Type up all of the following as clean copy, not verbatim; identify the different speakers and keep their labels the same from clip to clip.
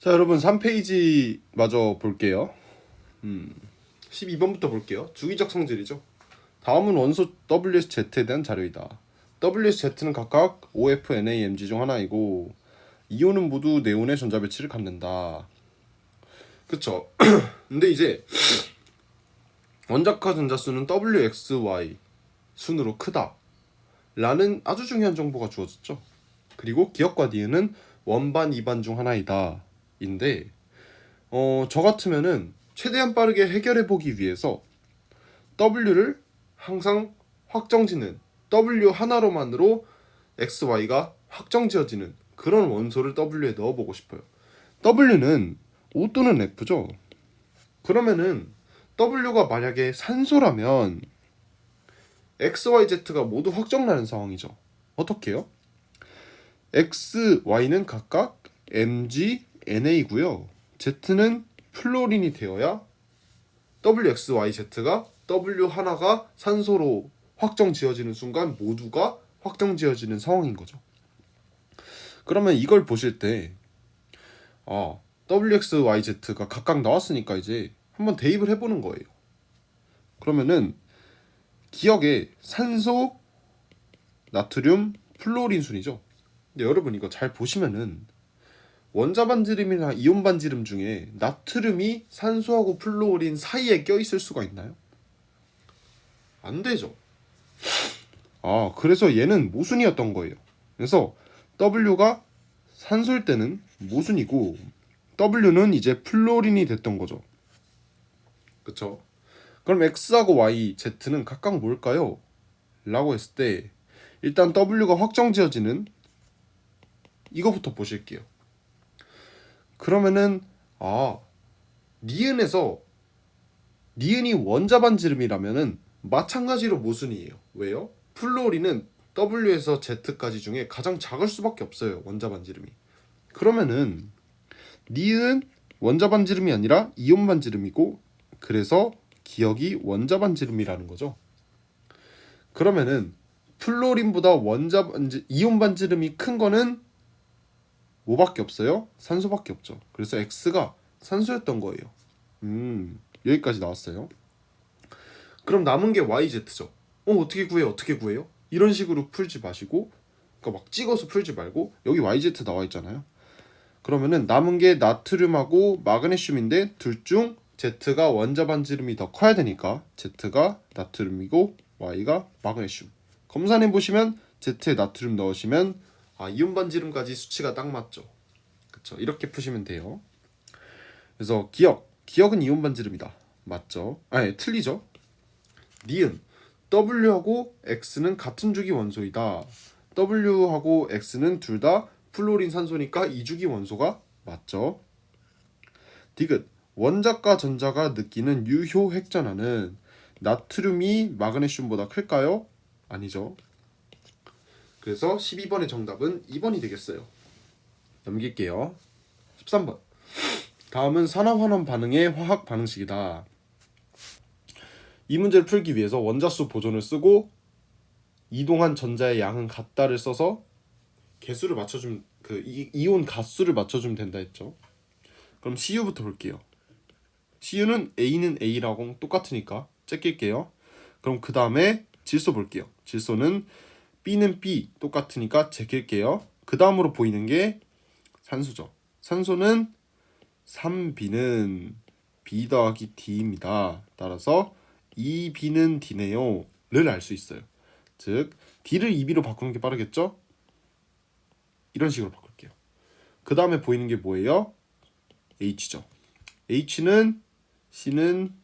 Speaker 1: 자, 여러분 3페이지 마저 볼게요. 12번부터 볼게요. 주기적 성질이죠. 다음은 원소 WSZ에 대한 자료이다. WSZ는 각각 OF, Na, Mg 중 하나이고 이온은 모두 네온의 전자 배치를 갖는다. 그쵸? 근데 이제 원자과 전자수는 WXY 순으로 크다 라는 아주 중요한 정보가 주어졌죠. 그리고 기억과 니은은 원반, 이반 중 하나이다 인데 저 같으면은 최대한 빠르게 해결해 보기 위해서 W를 항상 확정짓는 W 하나로만으로 XY가 확정지어지는 그런 원소를 W에 넣어보고 싶어요. W는 O 또는 F죠. 그러면은 W가 만약에 산소라면 XYZ가 모두 확정나는 상황이죠. 어떻게 해요? X, Y는 각각 Mg, Na고요. Z는 플로린이 되어야 WXYZ가 W 하나가 산소로 확정지어지는 순간 모두가 확정지어지는 상황인 거죠. 그러면 이걸 보실 때 WXYZ가 각각 나왔으니까 이제 한번 대입을 해보는 거예요. 그러면은 기억에 산소, 나트륨, 플로린 순이죠. 근데 여러분 이거 잘 보시면은 원자 반지름이나 이온 반지름 중에 나트륨이 산소하고 플로린 사이에 껴있을 수가 있나요? 안 되죠. 그래서 얘는 모순이었던 거예요. 그래서 W가 산소일 때는 모순이고 W는 이제 플로린이 됐던 거죠. 그쵸? 그럼 X하고 Y, Z는 각각 뭘까요? 라고 했을 때 일단 W가 확정지어지는 이거부터 보실게요. 그러면은 니은에서 니은이 원자 반지름이라면은 마찬가지로 모순이에요. 왜요? 플로린은 W에서 Z까지 중에 가장 작을 수밖에 없어요. 원자 반지름이. 그러면은 니은 원자 반지름이 아니라 이온 반지름이고 그래서 기억이 원자 반지름이라는 거죠. 그러면은 플로린보다 이온 반지름이 큰 거는 뭐밖에 없어요? 산소밖에 없죠. 그래서 X가 산소였던 거예요. 여기까지 나왔어요. 그럼 남은 게 YZ죠. 어떻게 구해요? 어떻게 구해요? 이런 식으로 풀지 마시고 그러니까 막 찍어서 풀지 말고 여기 YZ 나와 있잖아요. 그러면은 남은 게 나트륨하고 마그네슘인데 둘 중 Z가 원자 반지름이 더 커야 되니까 Z가 나트륨이고 Y가 마그네슘. 검사해 보시면 Z에 나트륨 넣으시면 이온 반지름까지 수치가 딱 맞죠. 그쵸? 이렇게 푸시면 돼요. 그래서 기억은 이온 반지름이다. 맞죠? 틀리죠? 니은 W하고 X는 같은 주기 원소이다. W하고 X는 둘 다 플로린 산소니까 이주기 원소가 맞죠? 디귿 원자과 전자가 느끼는 유효 핵전하는 나트륨이 마그네슘보다 클까요? 아니죠. 그래서 12번의 정답은 2번이 되겠어요. 넘길게요. 13번 다음은 산화환원 반응의 화학 반응식이다. 이 문제를 풀기 위해서 원자수 보존을 쓰고 이동한 전자의 양은 같다를 써서 개수를 맞춰주면 이온 가수를 맞춰주면 된다 했죠. 그럼 CU부터 볼게요. CU는 A는 A라고 똑같으니까 째낄게요. 그럼 그 다음에 질소 볼게요. 질소는 B는 B 똑같으니까 제낄게요. 그 다음으로 보이는 게 산소죠. 산소는 3B는 B 더하기 D입니다. 따라서 2B는 D네요 를 알 수 있어요. 즉 D를 2B로 바꾸는 게 빠르겠죠? 이런 식으로 바꿀게요. 그 다음에 보이는 게 뭐예요? H죠. H는 C는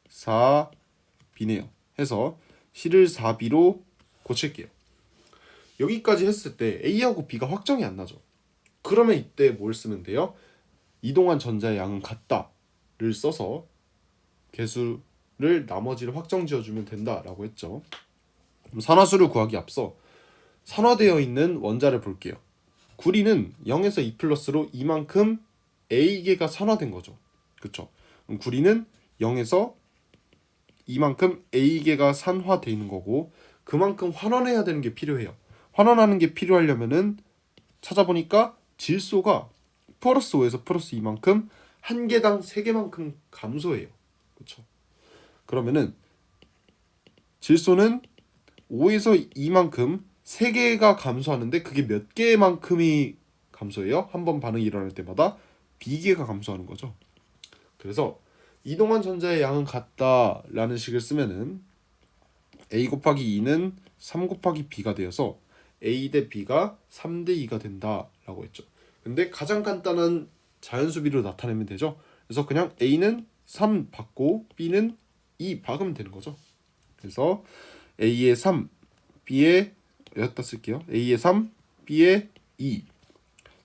Speaker 1: 4B네요. 해서 C를 4B로 고칠게요. 여기까지 했을 때 A하고 B가 확정이 안 나죠. 그러면 이때 뭘 쓰면 돼요? 이동한 전자의 양은 같다를 써서 개수를 나머지를 확정 지어주면 된다라고 했죠. 그럼 산화수를 구하기 앞서 산화되어 있는 원자를 볼게요. 구리는 0에서 2 플러스로 이만큼 A개가 산화된 거죠. 그쵸? 그럼 구리는 0에서 이만큼 A개가 산화되어 있는 거고 그만큼 환원해야 되는 게 필요해요. 환원하는 게 필요하려면은 찾아보니까 질소가 플러스 5에서 플러스 2만큼 한 개당 3개만큼 감소해요. 그렇죠? 그러면은 질소는 5에서 2만큼 3개가 감소하는데 그게 몇 개만큼이 감소해요? 한 번 반응이 일어날 때마다 B개가 감소하는 거죠. 그래서 이동한 전자의 양은 같다라는 식을 쓰면은 A 곱하기 2는 3 곱하기 B가 되어서 A 대 B가 3 대 2가 된다라고 했죠. 근데 가장 간단한 자연수비로 나타내면 되죠. 그래서 그냥 A는 3 받고 B는 2 박으면 되는 거죠. 그래서 A의 3, B의 여기다 쓸게요. A의 3, B의 2,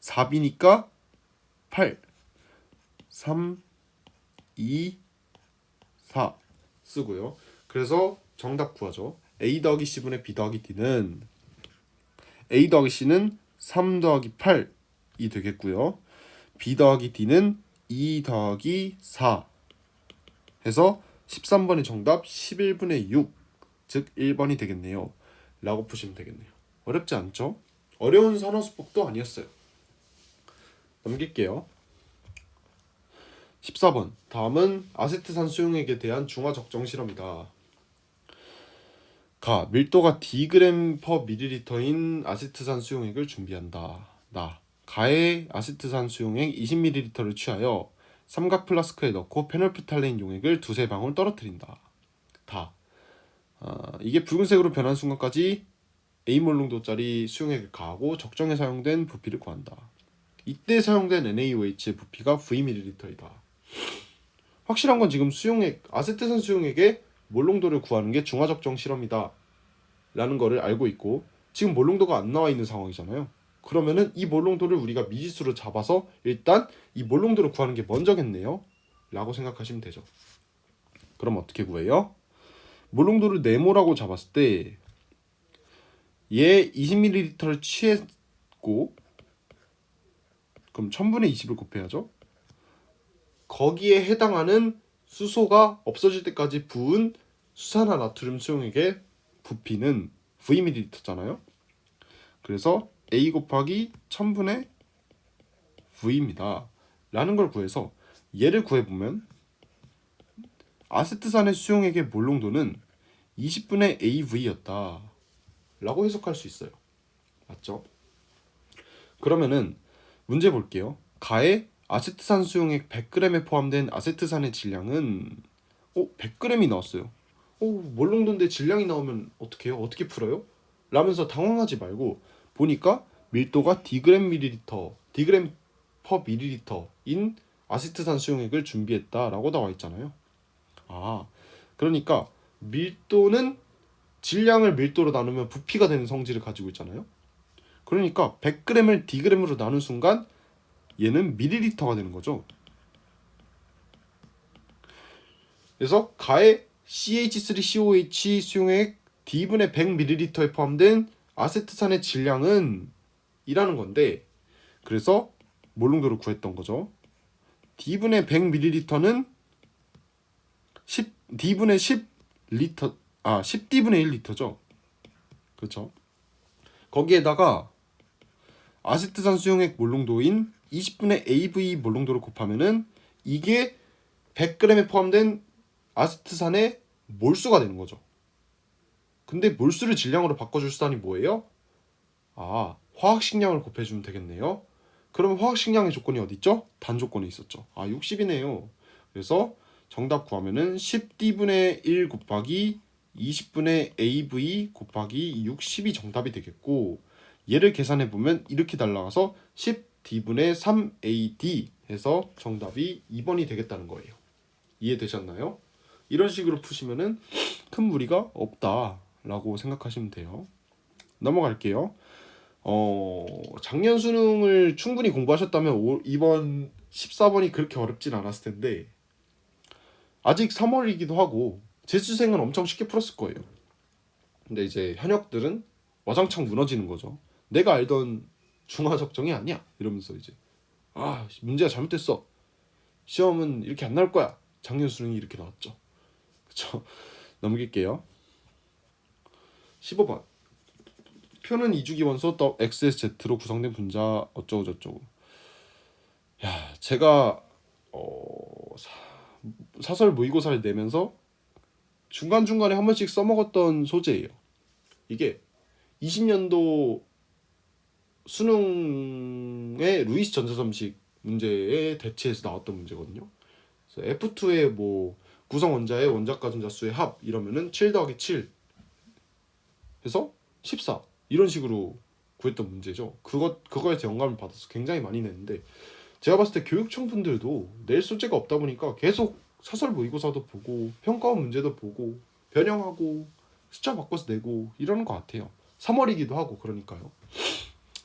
Speaker 1: 4B니까 8, 3, 2, 4 쓰고요. 그래서 정답 구하죠. A 더하기 C분의 B 더하기 D는 A 더하기 C는 3 더하기 8이 되겠고요. B 더하기 D는 2 더하기 4 해서 13번의 정답 11분의 6, 즉 1번이 되겠네요. 라고 푸시면 되겠네요. 어렵지 않죠? 어려운 산화수법도 아니었어요. 넘길게요. 14번. 다음은 아세트산 수용액에 대한 중화 적정 실험이다. 가. 밀도가 Dg per ml인 아세트산 수용액을 준비한다. 나. 가의 아세트산 수용액 20ml를 취하여 삼각 플라스크에 넣고 페놀프탈레인 용액을 두세 방울 떨어뜨린다. 다. 이게 붉은색으로 변한 순간까지 A몰 농도짜리 수용액을 가하고 적정에 사용된 부피를 구한다. 이때 사용된 NaOH의 부피가 Vml이다. 확실한 건 지금 수용액, 아세트산 수용액의 몰 농도를 구하는 게 중화적정 실험이다 라는 거를 알고 있고 지금 몰 농도가 안 나와 있는 상황이잖아요. 그러면은 이 몰 농도를 우리가 미지수로 잡아서 일단 이 몰 농도를 구하는 게 먼저겠네요 라고 생각하시면 되죠. 그럼 어떻게 구해요? 몰 농도를 네모라고 잡았을 때 얘 20ml를 취했고 그럼 1000분의 20을 곱해야죠. 거기에 해당하는 수소가 없어질 때까지 부은 수산화 나트륨 수용액의 부피는 Vml잖아요. 그래서 A 곱하기 1000분의 V입니다. 라는 걸 구해서 얘를 구해보면 아세트산의 수용액의 몰 농도는 20분의 AV였다 라고 해석할 수 있어요. 맞죠? 그러면은 문제 볼게요. 가의 아세트산 수용액 100g에 포함된 아세트산의 질량은 100g이 나왔어요. 몰 농도인데 질량이 나오면 어떻게 해요? 어떻게 풀어요? 라면서 당황하지 말고 보니까 밀도가 Dg per ml인 아세트산 수용액을 준비했다라고 나와 있잖아요. 그러니까 밀도는 질량을 밀도로 나누면 부피가 되는 성질을 가지고 있잖아요. 그러니까 100g을 Dg으로 나눈 순간 얘는 밀리리터가 되는 거죠. 그래서 가의 CH3COH 수용액 D분의 100ml에 포함된 아세트산의 질량은 이라는 건데 그래서 몰 농도를 구했던 거죠. D분의 100ml는 10D분의 10리터 10D분의 1리터죠. 그렇죠. 거기에다가 아세트산 수용액 몰 농도인 20분의 AV 몰 농도를 곱하면은 이게 100g에 포함된 아세트산의 몰수가 되는 거죠. 근데 몰수를 질량으로 바꿔줄 수단이 뭐예요? 화학식량을 곱해주면 되겠네요. 그러면 화학식량의 조건이 어디 있죠? 단조건에 있었죠. 60이네요. 그래서 정답 구하면은 10D분의 1 곱하기 20분의 AV 곱하기 60이 정답이 되겠고 얘를 계산해보면 이렇게 날라가서 10D분의 3AD 해서 정답이 2번이 되겠다는 거예요. 이해되셨나요? 이런 식으로 푸시면은 큰 무리가 없다라고 생각하시면 돼요. 넘어갈게요. 작년 수능을 충분히 공부하셨다면 이번 14번이 그렇게 어렵진 않았을 텐데 아직 3월이기도 하고 재수생은 엄청 쉽게 풀었을 거예요. 근데 이제 현역들은 와장창 무너지는 거죠. 내가 알던 중화적정이 아니야 이러면서 이제 문제가 잘못됐어. 시험은 이렇게 안 나올 거야. 작년 수능이 이렇게 나왔죠. 그쵸? 넘길게요. 15번. 표는 2주기 원소 XSZ로 구성된 분자 어쩌고저쩌고. 제가 사설 모의고사를 내면서 중간중간에 한 번씩 써먹었던 소재예요. 이게 20년도 수능의 루이스 전자점식 문제에 대체해서 나왔던 문제거든요. 그래서 F2의 뭐 구성 원자의 원자과 전자수의 합 이러면은 7 더하기 7 해서 14 이런 식으로 구했던 문제죠. 그거에서 영감을 받아서 굉장히 많이 냈는데, 제가 봤을 때 교육청 분들도 낼 소재가 없다 보니까 계속 사설 모의고사도 보고 평가원 문제도 보고 변형하고 숫자 바꿔서 내고 이러는 것 같아요. 3월이기도 하고 그러니까요.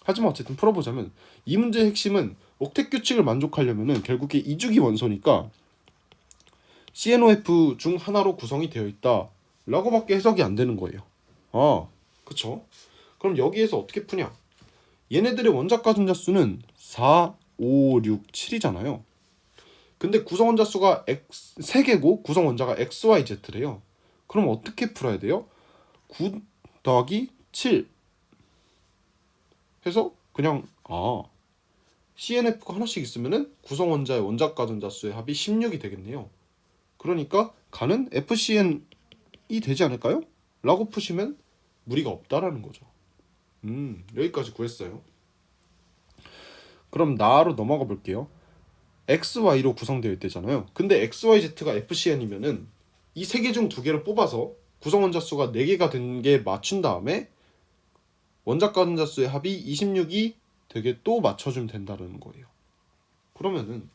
Speaker 1: 하지만 어쨌든 풀어보자면 이 문제의 핵심은 옥텟 규칙을 만족하려면은 결국에 이주기 원소니까 CNOF 중 하나로 구성이 되어 있다 라고밖에 해석이 안 되는 거예요. 아, 그쵸? 그럼 여기에서 어떻게 푸냐? 얘네들의 원자과 전자수는 4, 5, 6, 7이잖아요. 근데 구성 원자 수가 3개고 구성 원자가 XYZ래요. 그럼 어떻게 풀어야 돼요? 9 더하기 7 해서 그냥 CNF가 하나씩 있으면은 구성 원자의 원자과 전자수의 합이 16이 되겠네요. 그러니까 가는 FCN이 되지 않을까요? 라고 푸시면 무리가 없다라는 거죠. 여기까지 구했어요. 그럼 나로 넘어가 볼게요. XY로 구성되어 있대잖아요. 근데 XYZ가 FCN이면은 이 세 개 중 두 개를 뽑아서 구성 원자 수가 4개가 된 게 맞춘 다음에 원자과 전자 수의 합이 26이 되게 또 맞춰주면 된다는 거예요. 그러면은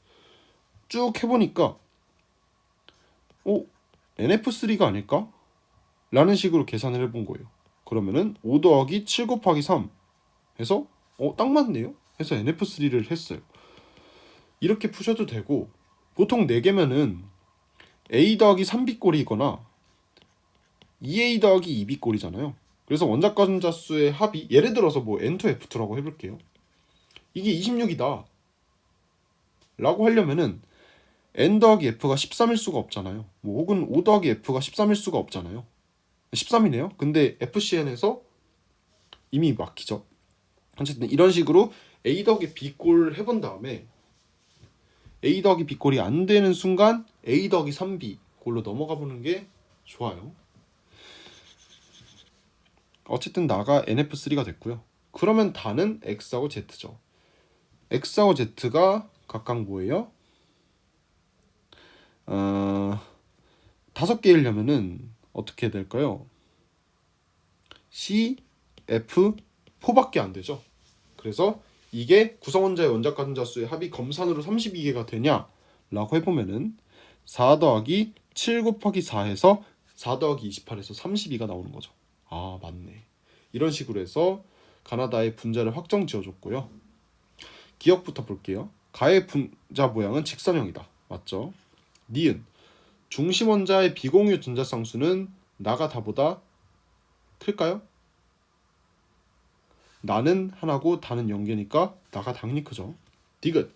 Speaker 1: 쭉 해보니까 NF3가 아닐까? 라는 식으로 계산을 해본 거예요. 그러면은 5 더하기 7 곱하기 3 해서 딱 맞네요. 해서 NF3를 했어요. 이렇게 푸셔도 되고, 보통 4개면은 A 더하기 3B꼴이거나 2A 더하기 2B꼴이잖아요. 그래서 원자과 전자수의 합이 예를 들어서 뭐 N2F2라고 해볼게요. 이게 26이다 라고 하려면은 N 더하기 F가 13일 수가 없잖아요. 뭐 혹은 5 더하기 F가 13일 수가 없잖아요. 13이네요. 근데 FCN에서 이미 막히죠. 어쨌든 이런 식으로 A 더하기 B꼴 해본 다음에 A 더하기 B꼴이 안 되는 순간 A 더하기 3B 꼴로 넘어가 보는 게 좋아요. 어쨌든 나가 NF3가 됐고요. 그러면 다는 X하고 Z죠. X하고 Z가 각각 뭐예요? 5개이려면은 어떻게 해야 될까요? C, F, 4밖에 안 되죠. 그래서 이게 구성원자의 원자과 전자수의 합이 검산으로 32개가 되냐? 라고 해보면은 4 더하기 7 곱하기 4해서 4 더하기 28해서 32가 나오는 거죠. 아, 맞네. 이런 식으로 해서 가나다의 분자를 확정 지어줬고요. 기억부터 볼게요. 가의 분자 모양은 직선형이다. 맞죠? 니은 중심 원자의 비공유 전자쌍수는 나가 다보다 클까요? 나는 하나고 다는 0개니까 나가 당연히 크죠. 디귿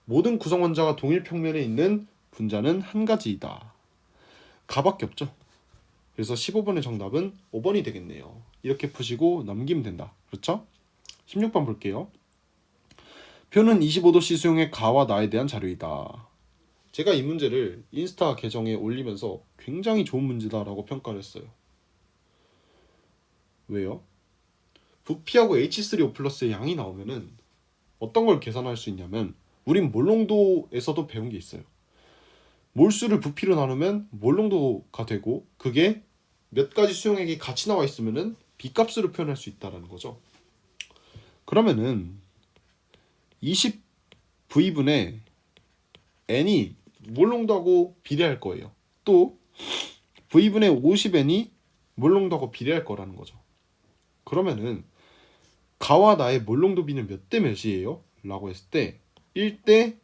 Speaker 1: 모든 구성 원자가 동일 평면에 있는 분자는 한 가지이다. 가밖에 없죠. 그래서 15번의 정답은 5번이 되겠네요. 이렇게 푸시고 넘기면 된다. 그렇죠? 16번 볼게요. 표는 25도씨 수용의 가와 나에 대한 자료이다. 제가 이 문제를 인스타 계정에 올리면서 굉장히 좋은 문제다라고 평가를 했어요. 왜요? 부피하고 H3O 플러스의 양이 나오면은 어떤 걸 계산할 수 있냐면, 우린 몰농도에서도 배운 게 있어요. 몰수를 부피로 나누면 몰농도가 되고, 그게 몇 가지 수용액이 같이 나와 있으면은 B값으로 표현할 수 있다는 거죠. 그러면은 20V분의 N이 몰농도하고 비례할 거예요. 또 V분의 50N이 몰농도하고 비례할 거라는 거죠. 그러면은 가와 나의 몰농도 비는 몇 대 몇이에요? 라고 했을 때 1대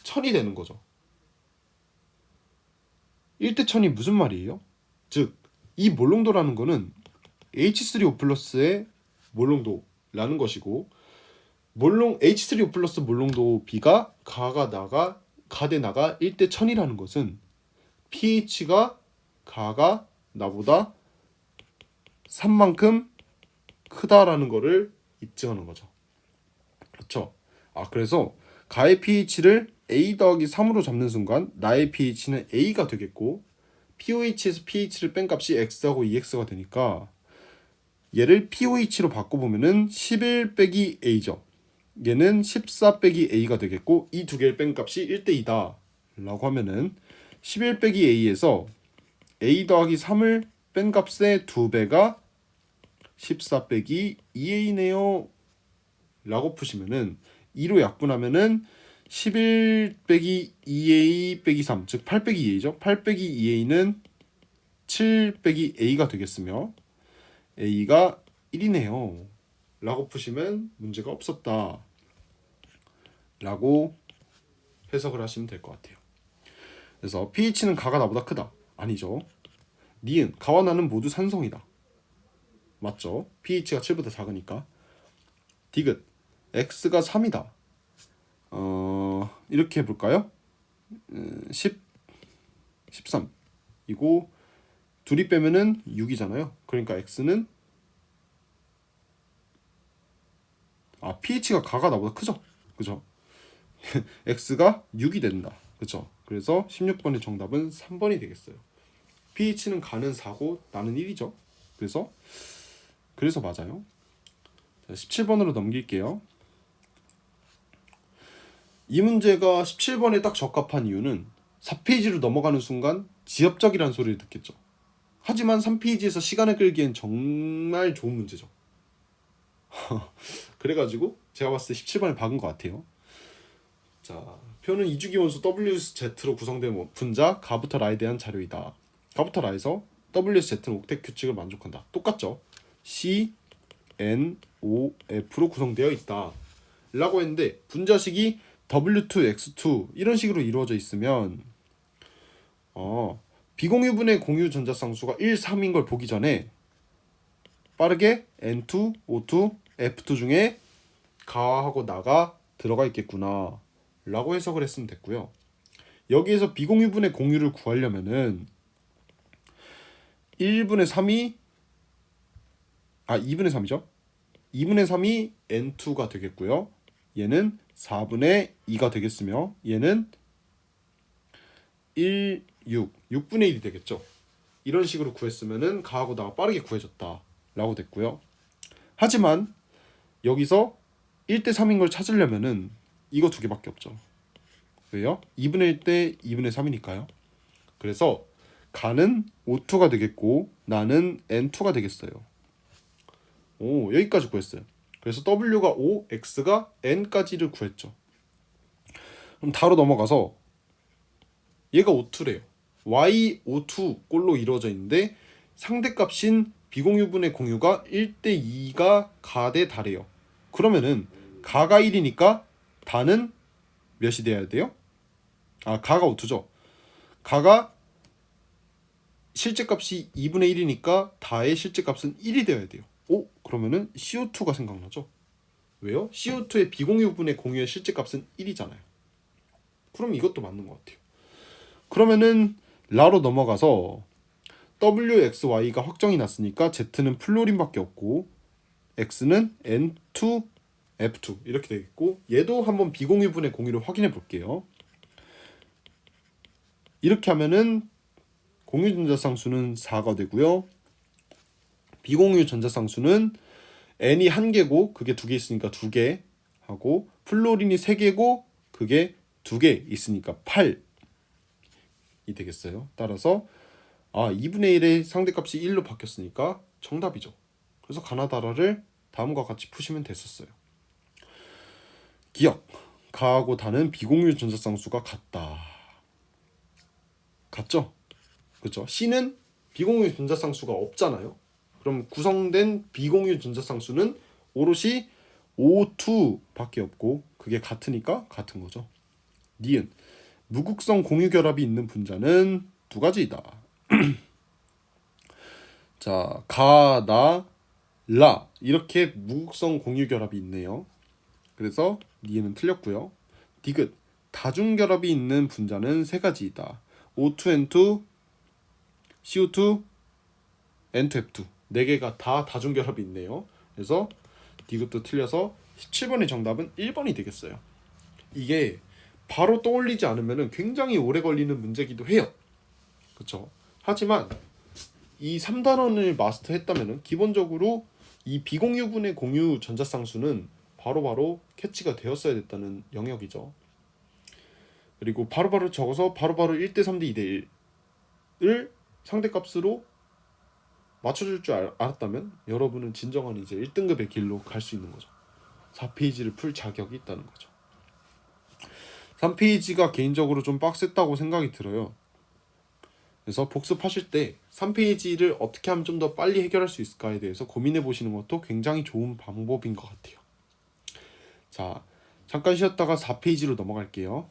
Speaker 1: 1000이 되는 거죠. 1대 1000이 무슨 말이에요? 즉, 이 몰농도라는 거는 H3O 플러스의 몰농도라는 것이고, H3O 플러스 몰농도 B가 가가 나가 가대 나가 1대 1000이라는 것은 pH가 가가 나보다 3만큼 크다라는 거를 입증하는 거죠. 그렇죠? 그래서 가의 pH를 A 더하기 3으로 잡는 순간 나의 pH는 A가 되겠고 pOH에서 pH를 뺀 값이 X하고 EX가 되니까 얘를 pOH로 바꿔보면은 11 빼기 A죠. 얘는 14 빼기 A가 되겠고 이 두 개를 뺀 값이 1대2다 라고 하면은 11 빼기 A에서 A 더하기 3을 뺀 값의 2배가 14 빼기 2A네요 라고 푸시면은 2로 약분하면은 11 빼기 2A 빼기 3 즉 8 빼기 2A죠. 8 빼기 2A는 7 빼기 A가 되겠으며 A가 1이네요 라고 푸시면 문제가 없었다 라고 해석을 하시면 될 것 같아요. 그래서 pH는 가가 나보다 크다. 아니죠. 니은 가와 나는 모두 산성이다. 맞죠? pH가 7보다 작으니까. 디귿 x가 3이다. 이렇게 해볼까요? 10, 13 이고 둘이 빼면은 6이잖아요. 그러니까 x는 pH가 가가 나보다 크죠? 그죠? x가 6이 된다. 그죠? 그래서 16번의 정답은 3번이 되겠어요. pH는 가는 4고 나는 1이죠. 그래서 맞아요. 자, 17번으로 넘길게요. 이 문제가 17번에 딱 적합한 이유는 4페이지로 넘어가는 순간 지엽적이라는 소리를 듣겠죠. 하지만 3페이지에서 시간을 끌기엔 정말 좋은 문제죠. 그래가지고 제가 봤을 때 17번에 박은 것 같아요. 자, 표는 이주기 원소 WZ로 구성된 분자 가부터 라에 대한 자료이다. 가부터 라에서 WZ는 옥텟 규칙을 만족한다. 똑같죠? C, N, O, F로 구성되어 있다 라고 했는데 분자식이 W2, X2 이런 식으로 이루어져 있으면 비공유분의 공유 전자쌍수가 1, 3인 걸 보기 전에 빠르게 N2, O2, F2 중에 가하고 나가 들어가 있겠구나 라고 해석을 했으면 됐고요. 여기에서 비공유분의 공유를 구하려면은 2분의 3이 2분의 3이 N2가 되겠고요. 얘는 4분의 2가 되겠으며 얘는 6분의 1이 되겠죠. 이런 식으로 구했으면은 가하고 나가 빠르게 구해졌다 라고 됐고요. 하지만 여기서 1대 3인 걸 찾으려면은 이거 두 개밖에 없죠. 왜요? 2분의 1 대 2분의 3이니까요. 그래서 가는 O2가 되겠고 나는 N2가 되겠어요. 오, 여기까지 구했어요. 그래서 W가 5, X가 N까지를 구했죠. 그럼 다로 넘어가서 얘가 O2래요. Y, O2 꼴로 이루어져 있는데 상대값인 비공유분의 공유가 1대 2가 가 대 다래요. 그러면은 가가 1이니까 다는 몇이 돼야 돼요? 가가 O2죠. 가가 실제값이 2분의 1이니까 다의 실제값은 1이 되어야 돼요. 그러면은 CO2가 생각나죠? 왜요? CO2의 비공유분의 공유의 실제값은 1이잖아요. 그럼 이것도 맞는 것 같아요. 그러면은 라로 넘어가서 WXY가 확정이 났으니까 Z는 플로린밖에 없고 X는 N2, F2 이렇게 되겠고 얘도 한번 비공유분의 공유를 확인해 볼게요. 이렇게 하면은 공유 전자쌍수는 4가 되고요. 비공유 전자쌍수는 N이 1개고 그게 2개 있으니까 2개 하고 플로린이 3개고 그게 2개 있으니까 8이 되겠어요. 따라서 2분의 1의 상대값이 1로 바뀌었으니까 정답이죠. 그래서 가나다라를 다음과 같이 푸시면 됐었어요. 기억 가하고 다는 비공유 전자쌍수가 같다. 같죠? 그렇죠? C는 비공유 전자쌍수가 없잖아요. 그럼 구성된 비공유 전자쌍수는 오롯이 O2밖에 없고 그게 같으니까 같은 거죠. 니은 무극성 공유 결합이 있는 분자는 두 가지이다. 자, 가, 나, 라 이렇게 무극성 공유 결합이 있네요. 그래서 니은은 틀렸고요. 디귿 다중 결합이 있는 분자는 세 가지이다. O2N2, CO2, N2F2 네 개가 다 다중 결합이 있네요. 그래서 디귿도 틀려서 17번의 정답은 1번이 되겠어요. 이게 바로 떠올리지 않으면 굉장히 오래 걸리는 문제기도 해요. 그렇죠? 하지만 이 3단원을 마스터했다면 기본적으로 이 비공유분의 공유 전자쌍수는 바로바로 캐치가 되었어야 됐다는 영역이죠. 그리고 바로바로 적어서 바로바로 1대 3대 2대 1을 상대값으로 맞춰줄 줄 알았다면 여러분은 진정한 이제 1등급의 길로 갈 수 있는 거죠. 4페이지를 풀 자격이 있다는 거죠. 3페이지가 개인적으로 좀 빡셌다고 생각이 들어요. 그래서 복습하실 때 3페이지를 어떻게 하면 좀 더 빨리 해결할 수 있을까에 대해서 고민해 보시는 것도 굉장히 좋은 방법인 것 같아요. 자, 잠깐 쉬었다가 4페이지로 넘어갈게요.